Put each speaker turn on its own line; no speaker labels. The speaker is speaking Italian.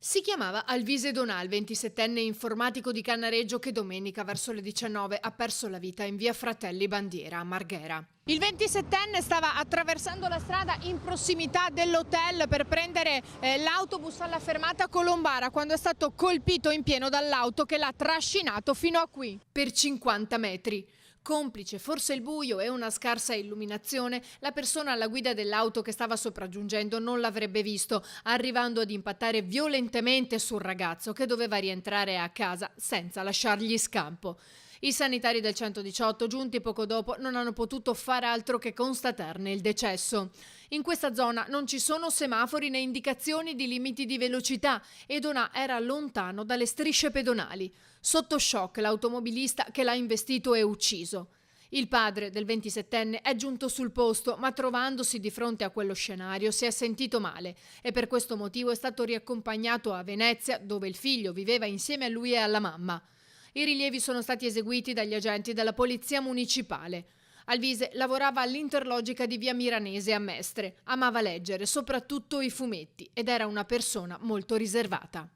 Si chiamava Alvise Donal, 27enne informatico di Cannareggio che domenica verso le 19 ha perso la vita in via Fratelli Bandiera a Marghera. Il 27enne stava attraversando la strada in prossimità dell'hotel per prendere l'autobus alla fermata Colombara quando è stato colpito in pieno dall'auto che l'ha trascinato fino a qui. Per 50 metri. Complice forse il buio e una scarsa illuminazione, la persona alla guida dell'auto che stava sopraggiungendo non l'avrebbe visto, arrivando ad impattare violentemente sul ragazzo che doveva rientrare a casa senza lasciargli scampo. I sanitari del 118, giunti poco dopo, non hanno potuto far altro che constatarne il decesso. In questa zona non ci sono semafori né indicazioni di limiti di velocità e Donà era lontano dalle strisce pedonali. Sotto shock l'automobilista che l'ha investito e ucciso. Il padre del 27enne è giunto sul posto, ma trovandosi di fronte a quello scenario si è sentito male e per questo motivo è stato riaccompagnato a Venezia, dove il figlio viveva insieme a lui e alla mamma. I rilievi sono stati eseguiti dagli agenti della Polizia Municipale. Alvise lavorava all'Interlogica di via Miranese a Mestre, amava leggere soprattutto i fumetti ed era una persona molto riservata.